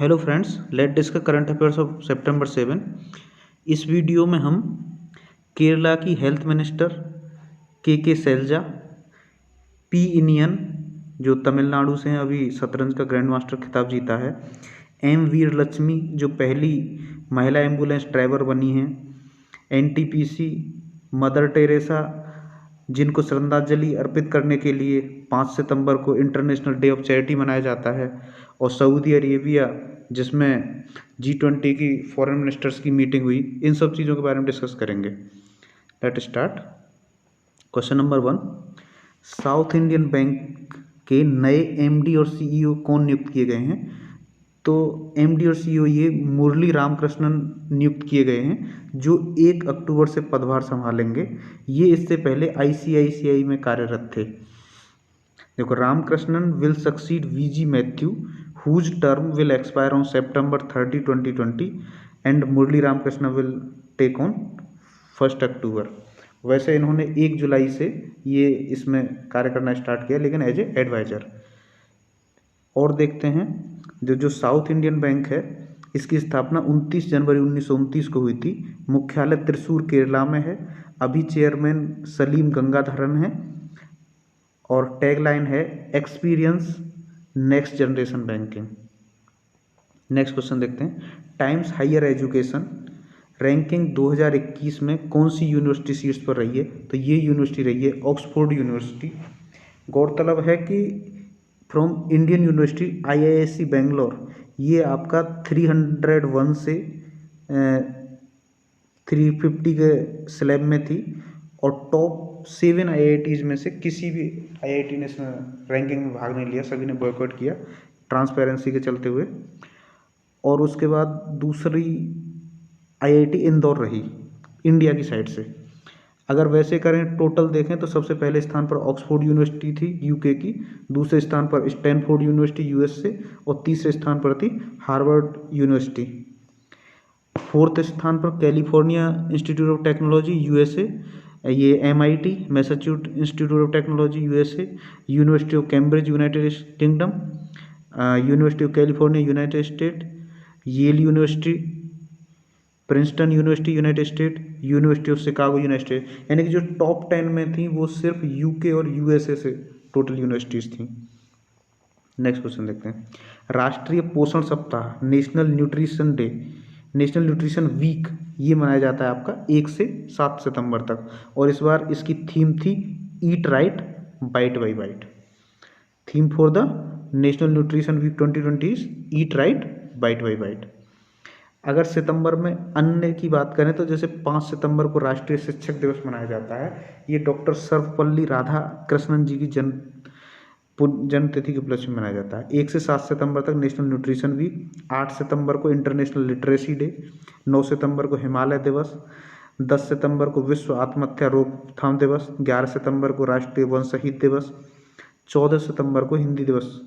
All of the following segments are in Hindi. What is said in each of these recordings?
Hello friends, let discuss current affairs of सितंबर 7। इस वीडियो में हम केरला की हेल्थ मिनिस्टर के शैलजा, पी इनियन जो तमिलनाडु से हैं, अभी शतरंज का ग्रैंड मास्टर खिताब जीता है, एम वीर लक्ष्मी जो पहली महिला एम्बुलेंस ड्राइवर बनी हैं, एनटीपीसी मदर टेरेसा जिनको श्रद्धांजलि अर्पित करने के लिए 5 सितंबर को इंटरनेशनल डे ऑफ चैरिटी मनाया जाता है, और सऊदी अरेबिया जिसमें G20 की फॉरेन मिनिस्टर्स की मीटिंग हुई। इन सब चीज़ों के बारे में डिस्कस करेंगे। Let start. Question number 1, south Indian bank के नए एमडी और सीईओ कौन नियुक्त किए गए हैं? तो एमडी और सीईओ ये मुरली रामकृष्णन नियुक्त किए गए हैं, जो 1 अक्टूबर से पदभार संभालेंगे। ये इससे पहले आईसीआईसीआई में कार्यरत थे। देखो, Ramakrishnan will succeed VG Mathew whose term will expire on September 30, 2020 and Murali Ramakrishnan will take on 1 October. वैसे इन्होंने 1 जुलाई से ये इसमें कार्य करना स्टार्ट किया, लेकिन एज ए एडवाइजर। और देखते हैं, जो साउथ इंडियन बैंक है, इसकी स्थापना 29 जनवरी 1929 को हुई थी। मुख्यालय त्रिशूर केरला में है। अभी चेयरमैन सलीम गंगाधरन है, और टैगलाइन है experience next generation banking. Next question देखते हैं, टाइम्स हायर एजुकेशन रैंकिंग 2021 में कौन सी यूनिवर्सिटी शीर्ष पर रही है? तो ये यूनिवर्सिटी रही है ऑक्सफोर्ड यूनिवर्सिटी। गौरतलब है कि from Indian university IISc Bangalore, ये आपका 301 से 350 के स्लैब में थी, और टॉप 7 IITs में से किसी भी IIT ने इसमें रैंकिंग में भाग नहीं लिया, सभी ने बॉयकॉट किया ट्रांसपेरेंसी के चलते हुए। और उसके बाद दूसरी IIT इंदौर रही इंडिया की साइड से। अगर वैसे करें, टोटल देखें तो सबसे पहले स्थान पर ऑक्सफोर्ड यूनिवर्सिटी थी UK की, दूसरे स्थान पर स्टैनफोर्ड यूनिवर्सिटी US से, और तीसरे स्थान पर थी हार्वर्ड यूनिवर्सिटी। 4th स्थान पर California Institute of Technology USA, ये MIT Massachusetts Institute of Technology USA, University of Cambridge United Kingdom, University of California United State, Yale University, Princeton University United State, University of Chicago United State. यानी कि जो टॉप 10 में थी वो सिर्फ UK और USA से टोटल यूनिवर्सिटीज़ थी। नेक्स्ट क्वेश्चन देखते हैं, राष्ट्रीय पोषण सप्ताह national nutrition day, national nutrition week, ये मनाया जाता है आपका 1 से 7 सितंबर तक, और इस बार इसकी थीम थी eat right bite by bite. Theme for the national nutrition week 2020 is eat right bite by bite. अगर सितंबर में अन्य की बात करें तो जैसे 5 सितंबर को राष्ट्रीय शिक्षक दिवस मनाया जाता है, ये डॉक्टर सर्वपल्ली राधाकृष्णन जी की जन्म तिथि के उपलक्ष्य में मनाया जाता है। 1 से 7 सितंबर तक नेशनल न्यूट्रिशन वीक, 8 सितंबर को इंटरनेशनल लिटरेसी डे, 9 सितंबर को हिमालय दिवस, 10 सितंबर को विश्व आत्महत्या रोकथाम दिवस, 11 सितंबर को राष्ट्रीय वन शहीद दिवस, 14 सितंबर को हिंदी दिवस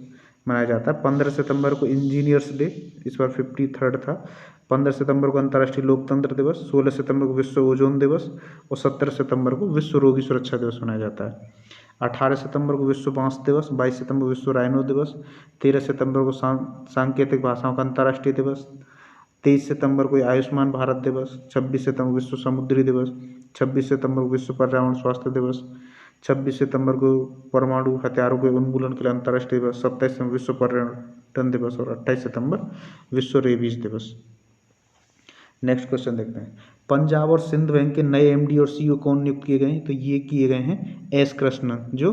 मनाया जाता है, 15 सितंबर को इंजीनियर्स डे, इस बार 53rd था, 15 सितंबर को अंतर्राष्ट्रीय लोकतंत्र दिवस, 16 सितंबर को विश्व ओजोन दिवस, और 17 सितंबर को विश्व रोगी सुरक्षा दिवस मनाया जाता है। 18 सितंबर को विश्व बांस दिवस, 22 सितंबर को विश्व राइनो दिवस, 13 सितंबर को सांकेतिक भाषाओं का अंतर्राष्ट्रीय दिवस, 23 सितंबर को आयुष्मान भारत दिवस, 26 सितंबर को विश्व समुद्री दिवस, 26 सितंबर को विश्व पर्यावरण स्वास्थ्य दिवस, 26 सितंबर को परमाणु हथियारों के उन्मूलन के लिए अंतर्राष्ट्रीय दिवस, 27 सितंबर विश्व पर्यटन दिवस, और 28 सितंबर विश्व रेबीज दिवस। नेक्स्ट क्वेश्चन देखते हैं, पंजाब और सिंध बैंक के नए MD और CEO कौन नियुक्त किए गए हैं? तो ये किए गए हैं S कृष्णन, जो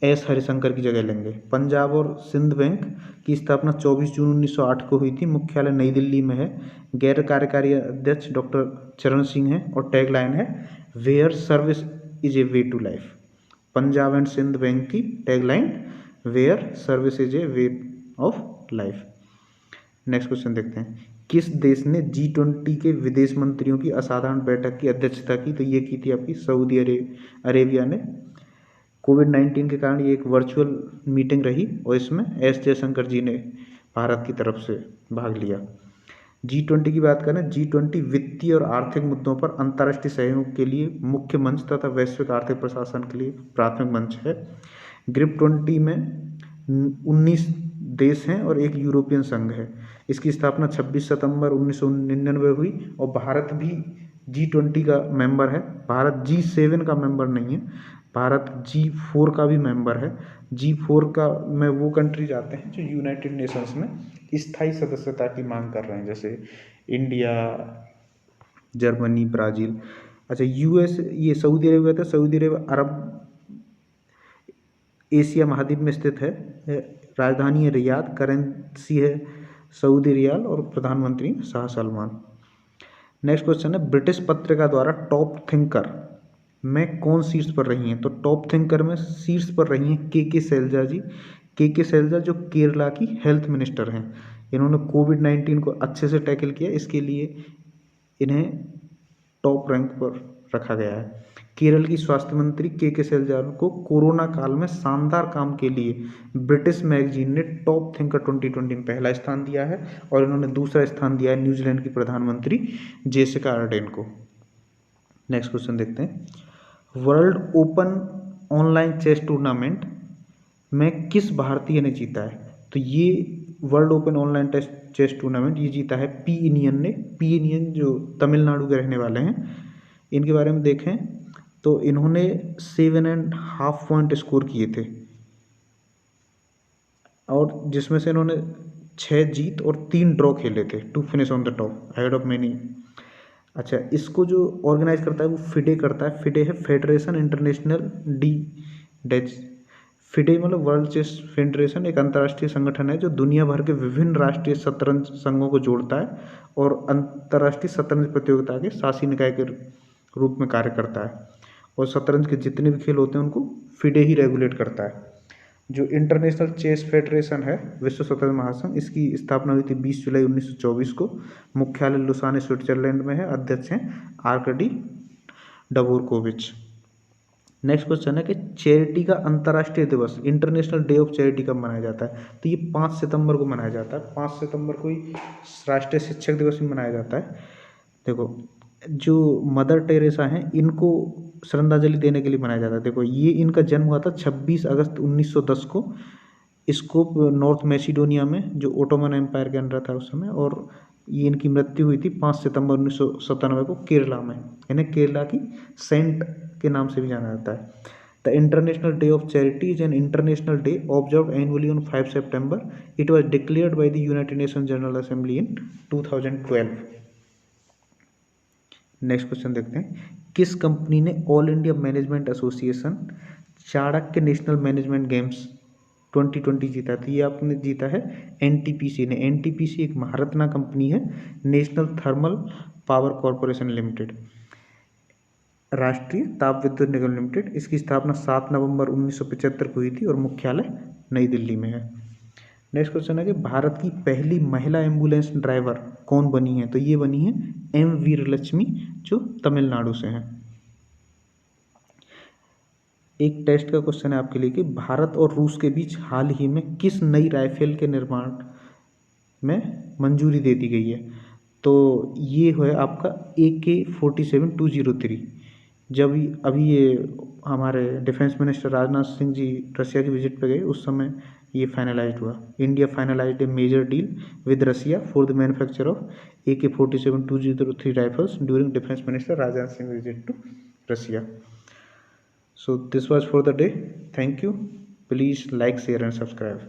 S हरिशंकर की जगह लेंगे। पंजाब और सिंध बैंक की स्थापना 24 जून 1908 को हुई थी। मुख्यालय नई दिल्ली में है। गैर कार्यकारी अध्यक्ष डॉक्टर चरण सिंह है, और टैगलाइन है where service is a way to life. Punjab and Sindh bank की tagline where service is a way of life. Next question देखते हैं, किस देश ने G20 के विदेश मंत्रियों की असाधारण बैठक की अध्यक्षता की? तो ये की थी आपकी सऊदी अरेबिया ने। कोविड-19 के कारण ये एक वर्चुअल मीटिंग रही, और इसमें S जयशंकर जी ने भारत की तरफ से भाग लिया। G20 की बात करें, G20 वित्तीय और आर्थिक मुद्दों पर अंतर्राष्ट्रीय सहयोग के लिए मुख्य मंच तथा वैश्विक आर्थिक प्रशासन के लिए प्राथमिक मंच है। ग्रिप 20 में 19 देश हैं और एक यूरोपियन संघ है। इसकी स्थापना 26 सितंबर 1999 हुई और भारत भी G20 का मेंबर है। भारत G7 का मेंबर नहीं है, भारत G4 का भी मेंबर है। G4 का में वो कंट्रीज आते हैं जो यूनाइटेड नेशंस में स्थायी सदस्यता की मांग कर रहे हैं, जैसे इंडिया, जर्मनी, ब्राज़ील। अच्छा, यूएस, ये सऊदी अरेबिया था। सऊदी अरेबिया अरब एशिया महाद्वीप में स्थित है। राजधानी है रियाद, करेंसी है सऊदी रियाल और प्रधानमंत्री शाह सलमान। नेक्स्ट क्वेश्चन है, ब्रिटिश पत्रिका द्वारा टॉप थिंकर में कौन शीर्ष पर रही हैं? तो टॉप थिंकर में शीर्ष पर रही हैं के शैलजा जी। के शैलजा जो केरला की हेल्थ मिनिस्टर हैं। इन्होंने कोविड-19 को अच्छे से टैकल किया, इसके लिए इन्हें टॉप रैंक पर रखा गया है। केरल की स्वास्थ्य मंत्री के शैलजा को कोरोना काल में शानदार काम के लिए ब्रिटिश मैगजीन ने टॉप थिंकर 2020 में पहला स्थान दिया है और इन्होंने दूसरा स्थान दिया है न्यूजीलैंड की प्रधानमंत्री जेसिका अर्डेन को। नेक्स्ट क्वेश्चन देखते हैं, world open online chess tournament में किस भारतीय ने जीता है? तो ये world open online chess tournament ये जीता है पी इनियन ने। पी इनियन जो तमिलनाडु के रहने वाले हैं, इनके बारे में देखें तो इन्होंने 7.5 पॉइंट स्कोर किए थे और जिसमें से इन्होंने 6 जीत और 3 ड्रॉ खेले थे to finish on the top ahead of many. अच्छा, इसको जो ऑर्गेनाइज करता है वो फिडे करता है। फिडे है फेडरेशन इंटरनेशनल डी डेच। फिडे मतलब वर्ल्ड चेस फेडरेशन, एक अंतर्राष्ट्रीय संगठन है जो दुनिया भर के विभिन्न राष्ट्रीय शतरंज संघों को जोड़ता है और अंतर्राष्ट्रीय शतरंज प्रतियोगिता के शासी निकाय के रूप में कार्य करता है और शतरंज के जितने भी खेल होते हैं उनको फिडे ही रेगुलेट करता है। जो इंटरनेशनल चेस फेडरेशन है, विश्व शतरंज महासंघ, इसकी स्थापना हुई थी 20 जुलाई 1924 को। मुख्यालय लुसाने स्विट्जरलैंड में है। अध्यक्ष हैं आर्कडी डबोरकोविच। नेक्स्ट क्वेश्चन है कि चैरिटी का अंतर्राष्ट्रीय दिवस, इंटरनेशनल डे ऑफ चैरिटी, कब मनाया जाता है? तो ये 5 सितंबर को मनाया जाता है। 5 सितंबर को ही राष्ट्रीय शिक्षक दिवस भी मनाया जाता है। देखो, जो मदर टेरेसा हैं इनको श्रद्धांजलि देने के लिए मनाया जाता है। देखो, ये इनका जन्म हुआ था 26 अगस्त 1910 को स्कोप नॉर्थ मैसिडोनिया में, जो ओटोमन एम्पायर के अंडर था उस समय, और ये इनकी मृत्यु हुई थी 5 सितंबर 1997 को केरला में। इन्हें केरला की सेंट के नाम से भी जाना जाता है। The international day of charity is an international day observed annually on 5 September. It was declared by the United nation general assembly in 2012। Next question देखते हैं, किस कंपनी ने all India management association Chanakya national management games 2020 जीता था? ये आपने जीता है एनटीपीसी ने। एनटीपीसी एक महारत्ना कंपनी है, national thermal power corporation limited, राष्ट्रीय ताप विद्युत निगम लिमिटेड। इसकी स्थापना 7 नवंबर 1975 को हुई थी और मुख्यालय नई दिल्ली में है। नेक्स्ट क्वेश्चन है कि भारत की पहली महिला एम्बुलेंस ड्राइवर कौन बनी है? तो ये बनी है एम वीरलक्ष्मी, जो तमिलनाडु से हैं। एक टेस्ट का क्वेश्चन है आपके लिए कि भारत और रूस के बीच हाल ही में किस नई राइफल के निर्माण में मंजूरी दे दी गई है? तो ये है आपका AK-47-203। जब अभी ये हमारे defence minister Rajnath Singh ji Russia की विजिट पे गए, उस समय ये फाइनलाइज्ड हुआ। India finalised a major deal with Russia for the manufacture of AK-47-203 rifles during defence minister Rajnath Singh visit to Russia. So this was for the day. Thank you. Please like, share and subscribe.